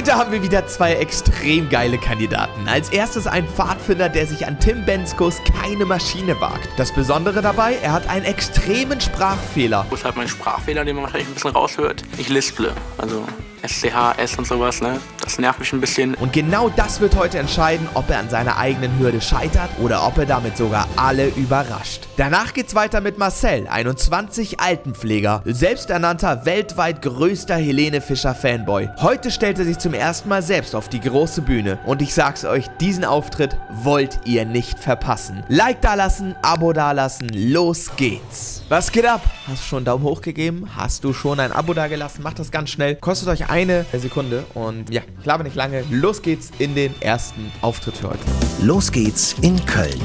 Heute haben wir wieder zwei extrem geile Kandidaten. Als erstes ein Pfadfinder, der sich an Tim Bendzkos Keine Maschine wagt. Das Besondere dabei, er hat einen extremen Sprachfehler. Das ist halt mein Sprachfehler, den man wahrscheinlich ein bisschen raushört. Ich lisple, also SCH, S und sowas, ne? Das nervt mich ein bisschen. Und genau das wird heute entscheiden, ob er an seiner eigenen Hürde scheitert oder ob er damit sogar alle überrascht. Danach geht's weiter mit Marcel, 21, Altenpfleger, selbsternannter weltweit größter Helene Fischer Fanboy. Heute stellt er sich zum ersten Mal selbst auf die große Bühne und ich sag's euch, diesen Auftritt wollt ihr nicht verpassen. Like dalassen, Abo dalassen, los geht's. Was geht ab? Hast du schon einen Daumen hoch gegeben? Hast du schon ein Abo dagelassen? Macht das ganz schnell. Kostet euch eine Sekunde und ja, ich glaube nicht lange. Los geht's in den ersten Auftritt für heute. Los geht's in Köln.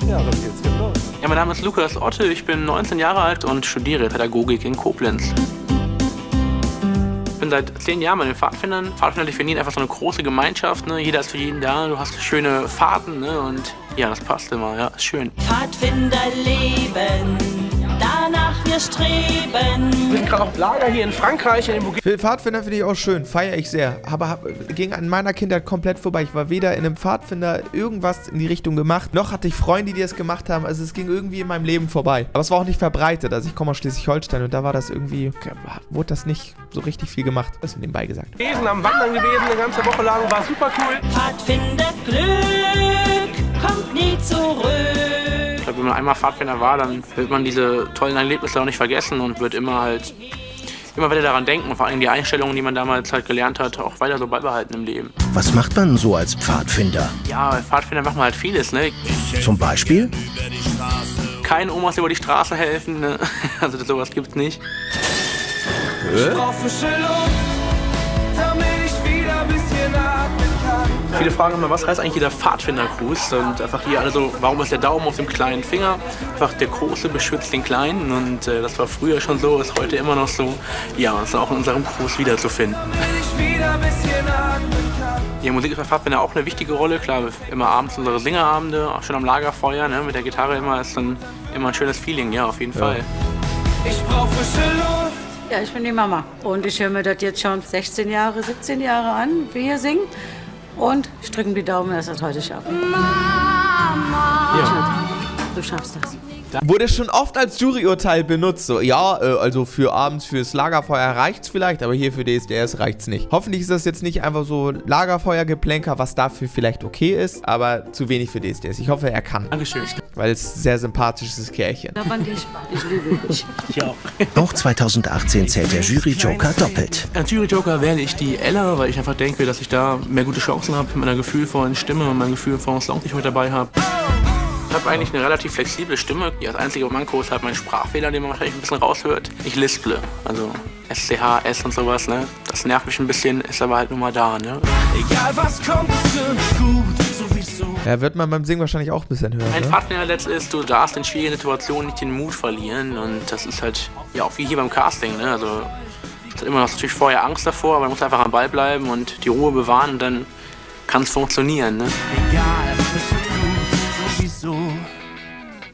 Ja, dann geht's los. Ja, mein Name ist Lukas Otte, ich bin 19 Jahre alt und studiere Pädagogik in Koblenz. Ich bin seit 10 Jahren bei den Pfadfindern. Pfadfinder definieren einfach so eine große Gemeinschaft, ne? Jeder ist für jeden da, du hast schöne Fahrten, ne? Und ja, das passt immer, ja, ist schön. Pfadfinderleben, danach wir streben. Wir sind gerade auf Lager hier in Frankreich, in den Für Pfadfinder finde ich auch schön, feiere ich sehr. Aber ging an meiner Kindheit komplett vorbei. Ich war weder in einem Pfadfinder irgendwas in die Richtung gemacht, noch hatte ich Freunde, die das gemacht haben. Also es ging irgendwie in meinem Leben vorbei. Aber es war auch nicht verbreitet. Also ich komme aus Schleswig-Holstein und da war das irgendwie, wurde das nicht so richtig viel gemacht. Das ist mir nebenbei gesagt. Besen am Wandern gewesen, eine ganze Woche lang, war super cool. Pfadfinderglück kommt nie zurück. Ich glaube, wenn man einmal Pfadfinder war, dann wird man diese tollen Erlebnisse auch nicht vergessen und wird immer wieder daran denken und vor allem die Einstellungen, die man damals halt gelernt hat, auch weiter so beibehalten im Leben. Was macht man so als Pfadfinder? Ja, als Pfadfinder macht man halt vieles, ne? Zum Beispiel? Keinen Omas über die Straße helfen, ne? Also sowas gibt's nicht. Ich brauch frische Luft, damit ich wieder ein bisschen atmen kann. Viele fragen immer, was heißt eigentlich dieser Pfadfindergruß? Und einfach hier alle so, warum ist der Daumen auf dem kleinen Finger? Einfach der Große beschützt den Kleinen und das war früher schon so, ist heute immer noch so. Ja, das ist auch in unserem Gruß wiederzufinden. Wenn ich wieder ein bisschen atmen kann. Die Musik ist bei Pfadfinder auch eine wichtige Rolle. Klar, immer abends unsere Singerabende, auch schon am Lagerfeuer, ne, mit der Gitarre immer, ist dann immer ein schönes Feeling, ja, auf jeden Fall. Ich brauch frische Luft. Ja, ich bin die Mama und ich höre mir das jetzt schon 16 Jahre, 17 Jahre an, wie wir hier singen. Und ich drücke mir die Daumen, dass wir das heute schaffen. Mama! Du schaffst das. Wurde schon oft als Juryurteil benutzt. So, ja, also für abends fürs Lagerfeuer reicht's vielleicht, aber hier für DSDS reicht's nicht. Hoffentlich ist das jetzt nicht einfach so Lagerfeuergeplänker, was dafür vielleicht okay ist, aber zu wenig für DSDS. Ich hoffe, er kann. Dankeschön. Weil es ein sehr sympathisches Kerlchen. Da fand ich liebe dich. Ich auch. Auch 2018 zählt der Jury-Joker doppelt. Als Jury-Joker wähle ich die Ella, weil ich einfach denke, dass ich da mehr gute Chancen habe mit meiner gefühlvollen Stimme und meinem gefühlvollen Song, den ich heute dabei habe. Ich habe eigentlich eine relativ flexible Stimme. Das einzige Manko ist halt mein Sprachfehler, den man wahrscheinlich ein bisschen raushört. Ich lisple, also SCH, S und sowas, ne? Das nervt mich ein bisschen, ist aber halt nur mal da, ne? Egal was kommt, es wird gut, sowieso. Ja, wird man beim Singen wahrscheinlich auch ein bisschen hören, Ein ne? Pfadfinderletzt ist, du darfst in schwierigen Situationen nicht den Mut verlieren und das ist halt, ja, auch wie hier beim Casting, ne? Also, ich hatte immer noch natürlich vorher Angst davor, aber man muss einfach am Ball bleiben und die Ruhe bewahren und dann kann es funktionieren, ne? Egal, es wird gut, sowieso.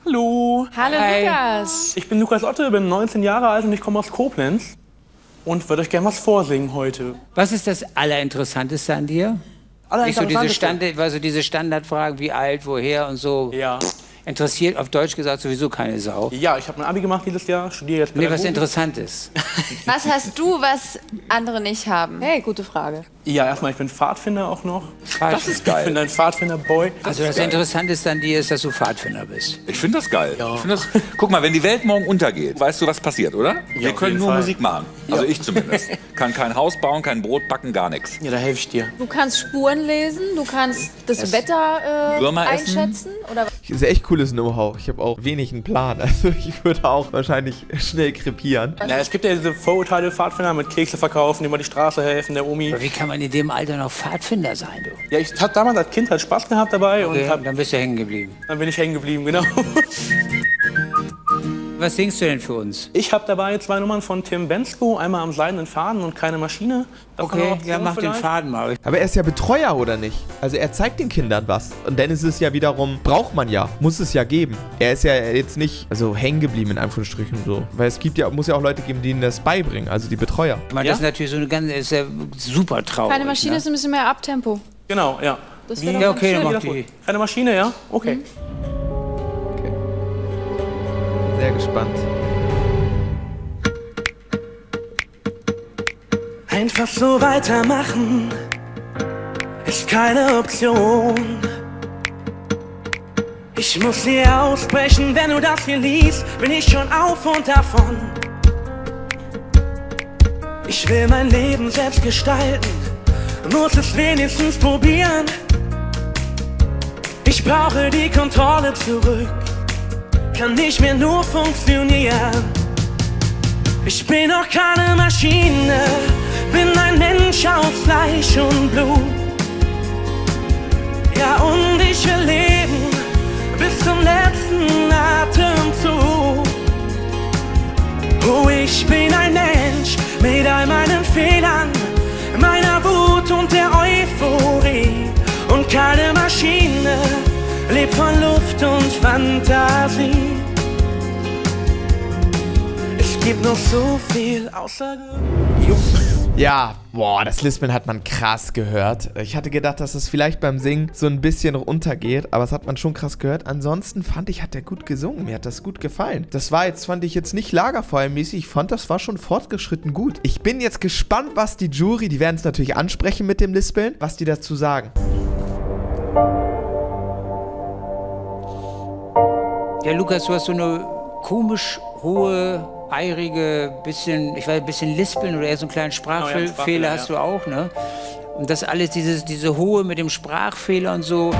Hallo! Hallo Lukas! Ich bin Lukas Otte, bin 19 Jahre alt und ich komme aus Koblenz und würde euch gerne was vorsingen heute. Was ist das Allerinteressanteste an dir? Nicht so diese Standardfragen wie alt, woher und so. Ja. Interessiert auf Deutsch gesagt sowieso keine Sau. Ja, ich habe ein Abi gemacht dieses Jahr, studiere jetzt Nee, was Pädagogik. interessant ist. Was hast du, was andere nicht haben? Hey, gute Frage. Ja, erstmal, ich bin Pfadfinder auch noch. Das ist Ich bin ein Pfadfinder-Boy. Also das Interessanteste an dir ist, dass du Pfadfinder bist. Ich finde das geil. Ja. Ich find das, guck mal, wenn die Welt morgen untergeht, weißt du, was passiert, oder? Wir auf können jeden nur Fall. Musik machen. Also ich zumindest. Kann kein Haus bauen, kein Brot backen, gar nichts. Ja, da helfe ich dir. Du kannst Spuren lesen, du kannst das Wetter Würmer essen. einschätzen. Oder Das ist echt cooles Know-how. Ich habe auch wenig einen Plan. Also ich würde auch wahrscheinlich schnell krepieren. Na, es gibt ja diese Vorurteile, Pfadfinder mit Kekse verkaufen, die über die Straße helfen, der Omi. Aber wie kann man in dem Alter noch Pfadfinder sein, du? Ja, ich habe damals als Kind halt Spaß gehabt dabei Okay, und dann bist du hängen geblieben. dann bin ich hängen geblieben, genau. Was singst du denn für uns? Ich habe dabei 2 Nummern von Tim Bensko, einmal am seidenen Faden und keine Maschine. Okay, ja, mach den Faden mal. Aber er ist ja Betreuer, oder nicht? Also er zeigt den Kindern was. Und dann ist es ja wiederum, braucht man ja, muss es ja geben. Er ist ja jetzt nicht hängen geblieben, in Anführungsstrichen so. Weil es muss ja auch Leute geben, die ihnen das beibringen, also die Betreuer. Ich meine, das ist natürlich so eine ganz, ist ja super traurig. Keine Maschine ist ein bisschen mehr Abtempo. Genau, ja. Das Ja, okay, dann mach die. Keine Maschine, ja? Okay. Okay. Sehr gespannt. Einfach so weitermachen ist keine Option. Ich muss dir aussprechen, wenn du das hier liest, bin ich schon auf und davon. Ich will mein Leben selbst gestalten, muss es wenigstens probieren. Ich brauche die Kontrolle zurück, kann nicht mehr nur funktionieren. Ich bin doch keine Maschine, bin ein Mensch aus Fleisch und Blut. Ja, und ich will leben bis zum letzten Atemzug. Oh, ich bin ein Mensch mit all meinen Fehlern, meiner Wut und der Euphorie. Und keine Maschine lebt von Luft und Fantasie. Es gibt noch so viel außer... Ja, boah, das Lispeln hat man krass gehört. Ich hatte gedacht, dass es vielleicht beim Singen so ein bisschen runtergeht, aber es hat man schon krass gehört. Ansonsten fand ich, hat er gut gesungen. Mir hat das gut gefallen. Fand ich jetzt nicht lagerfeuermäßig. Ich fand, das war schon fortgeschritten gut. Ich bin jetzt gespannt, was die Jury, die werden es natürlich ansprechen mit dem Lispeln, was die dazu sagen. Ja, Lukas, du hast so eine komisch hohe, eirige, bisschen lispeln oder eher so einen kleinen Sprachfehler hast du auch, ne? Und das alles, diese hohe mit dem Sprachfehler und so,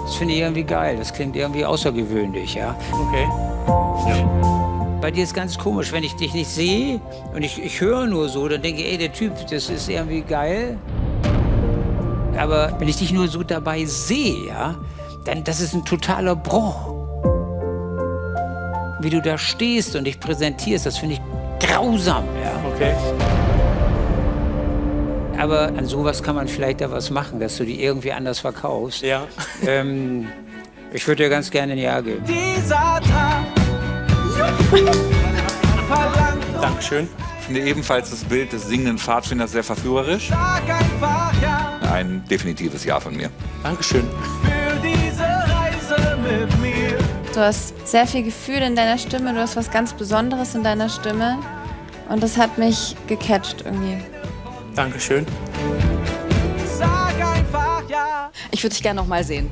das finde ich irgendwie geil. Das klingt irgendwie außergewöhnlich, ja. Okay. Ja. Bei dir ist ganz komisch, wenn ich dich nicht sehe und ich höre nur so, dann denke ich, ey, der Typ, das ist irgendwie geil. Aber wenn ich dich nur so dabei sehe, ja, dann das ist ein totaler Bruch. Wie du da stehst und dich präsentierst, das finde ich grausam, ja. Okay. Aber an sowas kann man vielleicht da was machen, dass du die irgendwie anders verkaufst. Ja. Ich würde dir ganz gerne ein Ja geben. Dieser Tag verlangt Dankeschön. Ich finde ebenfalls das Bild des singenden Pfadfinders sehr verführerisch. Sag einfach ja Ein definitives Ja von mir. Dankeschön. für diese Reise mit mir. Du hast sehr viel Gefühl in deiner Stimme, du hast was ganz Besonderes in deiner Stimme. Und das hat mich gecatcht irgendwie. Dankeschön. Sag einfach ja. Ich würde dich gerne noch mal sehen.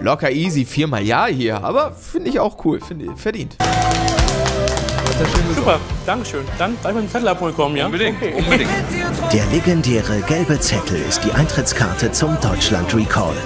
Locker easy, 4-mal Ja hier, aber finde ich auch cool, verdient. Super, Dankeschön. Dann darf ich mal den Zettel abholen kommen, ja? Unbedingt, Okay. unbedingt. Der legendäre gelbe Zettel ist die Eintrittskarte zum Deutschland Recall.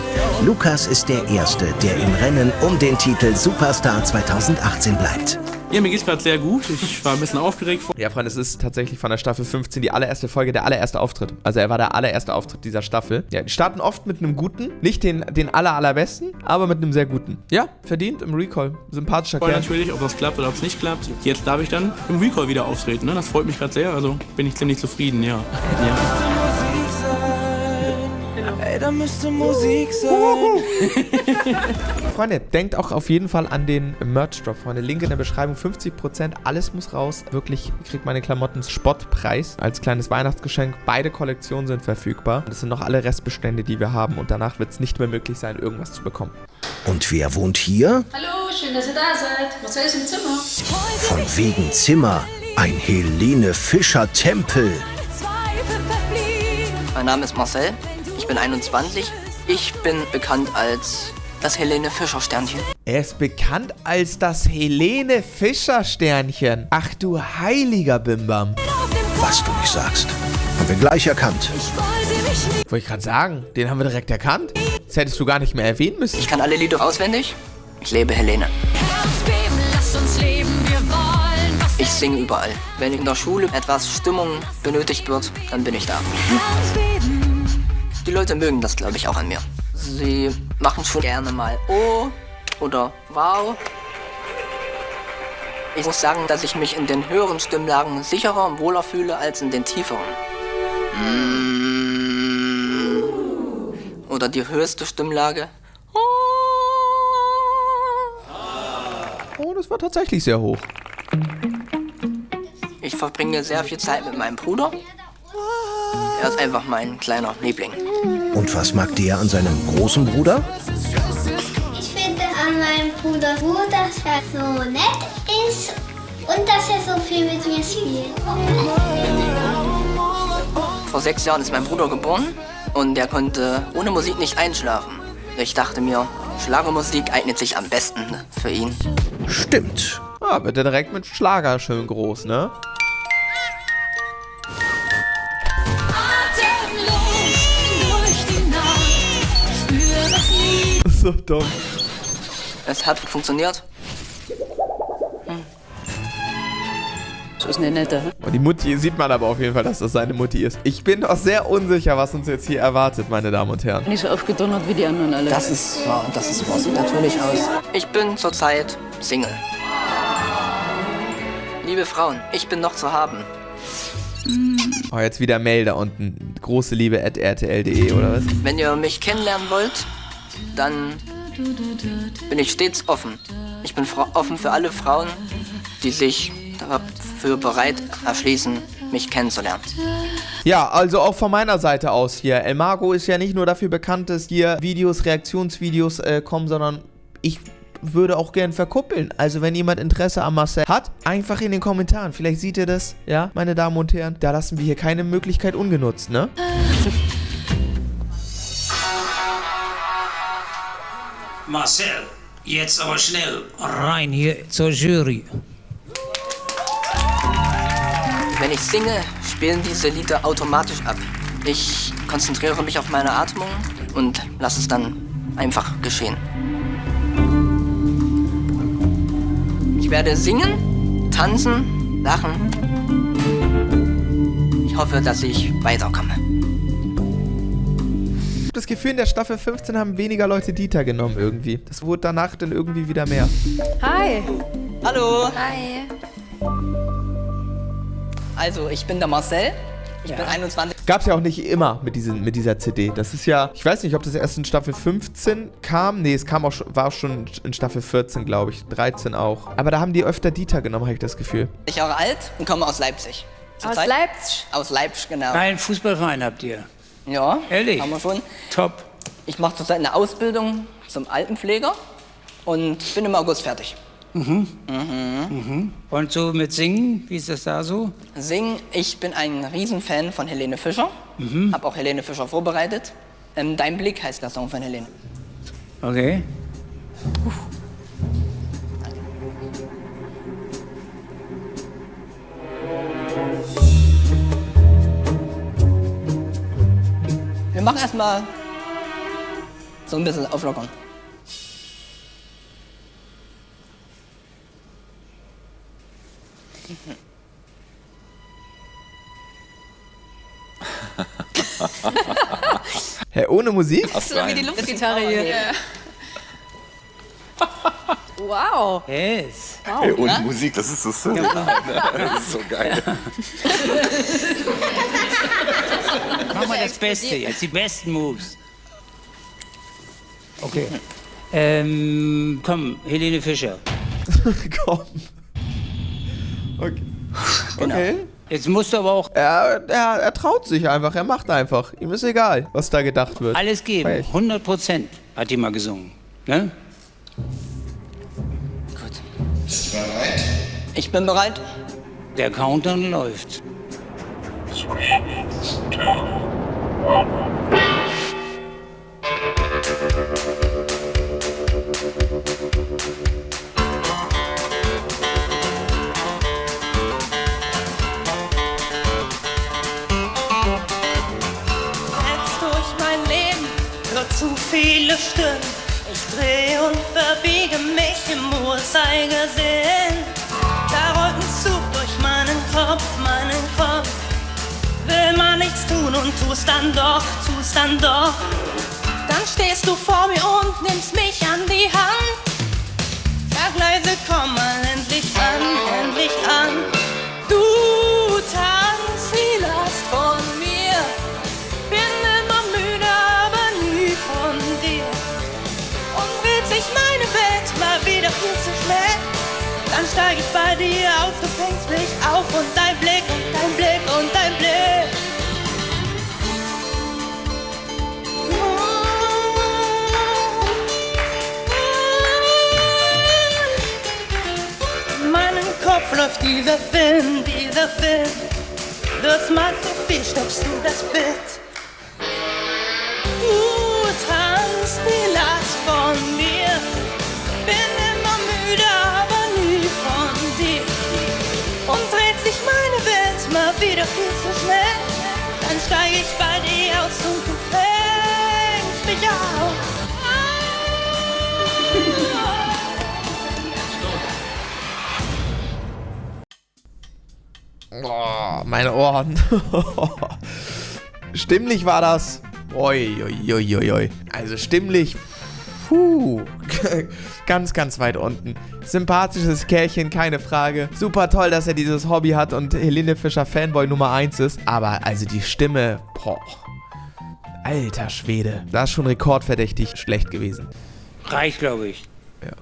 Lukas ist der Erste, der im Rennen um den Titel Superstar 2018 bleibt. Ja, mir geht's gerade sehr gut. Ich war ein bisschen aufgeregt. Ja, Freunde, es ist tatsächlich von der Staffel 15 die allererste Folge, der allererste Auftritt. Also er war der allererste Auftritt dieser Staffel. Ja, die starten oft mit einem guten, nicht den allerbesten, aber mit einem sehr guten. Ja, verdient im Recall. Sympathischer Kerl. Natürlich, ob das klappt oder ob es nicht klappt. Jetzt darf ich dann im Recall wieder auftreten. Ne? Das freut mich gerade sehr. Also bin ich ziemlich zufrieden, ja. Ey, da müsste Musik sein. Freunde, denkt auch auf jeden Fall an den Merch-Drop, Freunde. Link in der Beschreibung, 50%, alles muss raus. Wirklich, kriegt meine Klamotten Spottpreis als kleines Weihnachtsgeschenk. Beide Kollektionen sind verfügbar. Das sind noch alle Restbestände, die wir haben. Und danach wird es nicht mehr möglich sein, irgendwas zu bekommen. Und wer wohnt hier? Hallo, schön, dass ihr da seid. Was ist im Zimmer? Von wegen Zimmer. Ein Helene Fischer Tempel. Mein Name ist Marcel, ich bin 21. Ich bin bekannt als das Helene Fischer Sternchen. Er ist bekannt als das Helene Fischer Sternchen. Ach du heiliger Bimbam. Was du nicht sagst. Haben wir gleich erkannt. Wollte ich gerade sagen, den haben wir direkt erkannt. Das hättest du gar nicht mehr erwähnen müssen. Ich kann alle Lieder auswendig. Ich lebe Helene. Ich singe überall. Wenn in der Schule etwas Stimmung benötigt wird, dann bin ich da. Die Leute mögen das, glaube ich, auch an mir. Sie machen schon gerne mal, oh, oder wow. Ich muss sagen, dass ich mich in den höheren Stimmlagen sicherer und wohler fühle als in den tieferen. Oder die höchste Stimmlage. Oh, das war tatsächlich sehr hoch. Ich verbringe sehr viel Zeit mit meinem Bruder. Er ist einfach mein kleiner Liebling. Und was mag der an seinem großen Bruder? Ich finde an meinem Bruder gut, dass er so nett ist und dass er so viel mit mir spielt. Vor 6 Jahren ist mein Bruder geboren und er konnte ohne Musik nicht einschlafen. Ich dachte mir, Schlagermusik eignet sich am besten für ihn. Stimmt. Ah, wird er direkt mit Schlager schön groß, ne? So dumm. Es hat funktioniert. Das ist eine nette. Und die Mutti sieht man aber auf jeden Fall, dass das seine Mutti ist. Ich bin auch sehr unsicher, was uns jetzt hier erwartet, meine Damen und Herren. Nicht so aufgedonnert wie die anderen alle. Das ist wahr, sieht natürlich aus. Ich bin zurzeit Single. Liebe Frauen, ich bin noch zu haben. Oh, jetzt wieder Mail da unten. Große Liebe @rtl.de oder was? Wenn ihr mich kennenlernen wollt, dann bin ich stets offen. Ich bin offen für alle Frauen, die sich dafür bereit erschließen, mich kennenzulernen. Ja, also auch von meiner Seite aus hier. El Mago ist ja nicht nur dafür bekannt, dass hier Reaktionsvideos kommen, sondern ich würde auch gern verkuppeln. Also wenn jemand Interesse an Marcel hat, einfach in den Kommentaren. Vielleicht seht ihr das, ja, meine Damen und Herren. Da lassen wir hier keine Möglichkeit ungenutzt, ne? Marcel, jetzt aber schnell rein hier zur Jury. Wenn ich singe, spielen diese Lieder automatisch ab. Ich konzentriere mich auf meine Atmung und lasse es dann einfach geschehen. Ich werde singen, tanzen, lachen. Ich hoffe, dass ich weiterkomme. Ich habe das Gefühl, in der Staffel 15 haben weniger Leute Dieter genommen irgendwie. Das wurde danach dann irgendwie wieder mehr. Hi. Hallo. Hi. Also, ich bin der Marcel. Ich bin 21. Gab's ja auch nicht immer mit dieser CD. Das ist ja, ich weiß nicht, ob das erst in Staffel 15 kam. Nee, es war auch schon in Staffel 14, glaube ich. 13 auch. Aber da haben die öfter Dieter genommen, habe ich das Gefühl. Ich bin Jahre alt und komme aus Leipzig. Aus Leipzig? Aus Leipzig, genau. Einen Fußballverein habt ihr? Ja, ehrlich? Haben wir schon. Top. Ich mache zurzeit eine Ausbildung zum Altenpfleger und bin im August fertig. Und so mit Singen, wie ist das da so? Singen, ich bin ein Riesenfan von Helene Fischer. Hab auch Helene Fischer vorbereitet. Dein Blick heißt der Song von Helene. Okay. Wir machen erstmal so ein bisschen auflockern. Hä, ohne Musik? Das ist so wie die Luftgitarre hier. Wow. Yes. Wow. Hey, ohne Musik, das ist so schön. Das ist so geil. Mach mal das Beste jetzt, die besten Moves. Okay. Komm, Helene Fischer. Komm. Okay. Okay. Jetzt musst du aber auch Er traut sich einfach, er macht einfach. Ihm ist egal, was da gedacht wird. alles geben. 100% hat die mal gesungen. Ne? Gut. Bist du bereit? Ich bin bereit. Der Countdown läuft. 3, 2, 1. Zu viele Stimmen, ich dreh und verbiege mich im Uhrzeigersinn. Da rollt ein Zug durch meinen Kopf. Will man nichts tun und tust dann doch. Dann stehst du vor mir und nimmst mich an die Hand. leise, komm mal endlich an, endlich an. Du tanzt die Last von mir, bin immer müde, aber nie von dir. Und dreht sich meine Welt mal wieder viel zu schnell, dann steig ich bei dir auf, du fängst mich auf und dein Blick und dein Blick und dein Blick. In meinem Kopf läuft dieser Film, wird's mal zu viel, stoppst du das Bild. Du tanzt die Last von mir, bin immer müde, aber nie von dir. Und dreht sich meine Welt mal wieder viel zu schnell, dann steig ich bei dir aus und du fängst mich auf. Oh, meine Ohren. Stimmlich war das. Oi, oi, oi, oi, oi. Also stimmlich. Puh. Ganz, ganz weit unten. Sympathisches Kerlchen, keine Frage. Super toll, dass er dieses Hobby hat und Helene Fischer Fanboy Nummer 1 ist. Aber also die Stimme, boah. Alter Schwede. Das ist schon rekordverdächtig schlecht gewesen. Reicht, glaube ich. Ja.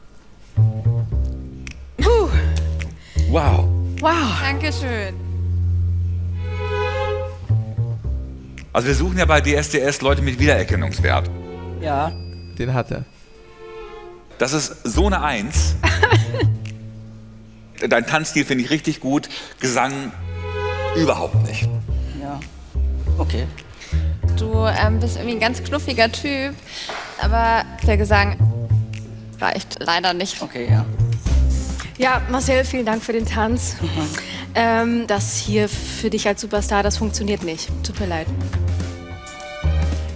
Wow. Wow. Dankeschön. Also wir suchen ja bei DSDS Leute mit Wiedererkennungswert. Ja. Den hat er. Das ist so eine 1. Dein Tanzstil finde ich richtig gut. Gesang überhaupt nicht. Ja, okay. Du bist irgendwie ein ganz knuffiger Typ, aber der Gesang reicht leider nicht. Okay, ja. Ja, Marcel, vielen Dank für den Tanz. Das hier für dich als Superstar, das funktioniert nicht. Tut mir leid.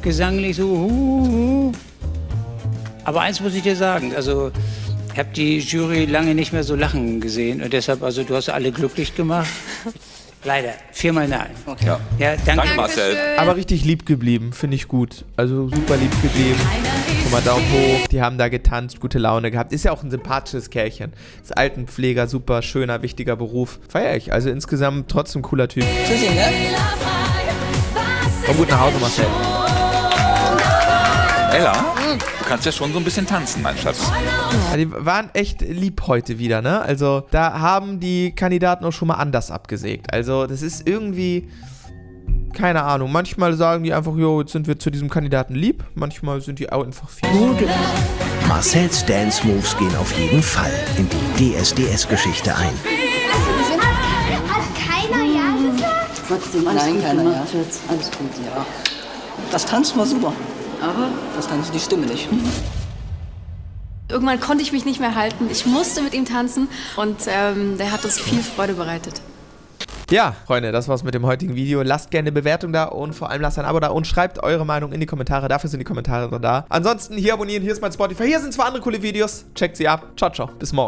Gesanglich so. Aber eins muss ich dir sagen, also ich habe die Jury lange nicht mehr so lachen gesehen und deshalb, also du hast alle glücklich gemacht. Leider, 4-mal nein. Okay. Ja. Ja, danke. Marcel. Aber richtig lieb geblieben, finde ich gut. Also super lieb geblieben. Guck mal, Daumen hoch. Die haben da getanzt, gute Laune gehabt. Ist ja auch ein sympathisches Kerlchen. Ist Altenpfleger, super schöner, wichtiger Beruf. Feier ich. Also insgesamt trotzdem cooler Typ. Tschüssi, ne? Komm gut nach Hause, Marcel. Ella, du kannst ja schon so ein bisschen tanzen, mein Schatz. Ja, die waren echt lieb heute wieder, ne? Also da haben die Kandidaten auch schon mal anders abgesägt. Also das ist irgendwie, keine Ahnung. Manchmal sagen die einfach, jo, jetzt sind wir zu diesem Kandidaten lieb. Manchmal sind die auch einfach fies. Marcells Dance Moves gehen auf jeden Fall in die DSDS-Geschichte ein. Hat keiner Ja gesagt? Trotzdem, nein, keiner, ja. Alles gut, ja. Das tanzt war super. Aber das tanzt die Stimme nicht. Irgendwann konnte ich mich nicht mehr halten. Ich musste mit ihm tanzen und der hat uns viel Freude bereitet. Ja, Freunde, das war's mit dem heutigen Video. Lasst gerne eine Bewertung da und vor allem lasst ein Abo da und schreibt eure Meinung in die Kommentare. Dafür sind die Kommentare da. Ansonsten hier abonnieren, hier ist mein Spotify, hier sind 2 andere coole Videos. Checkt sie ab. Ciao, ciao. Bis morgen.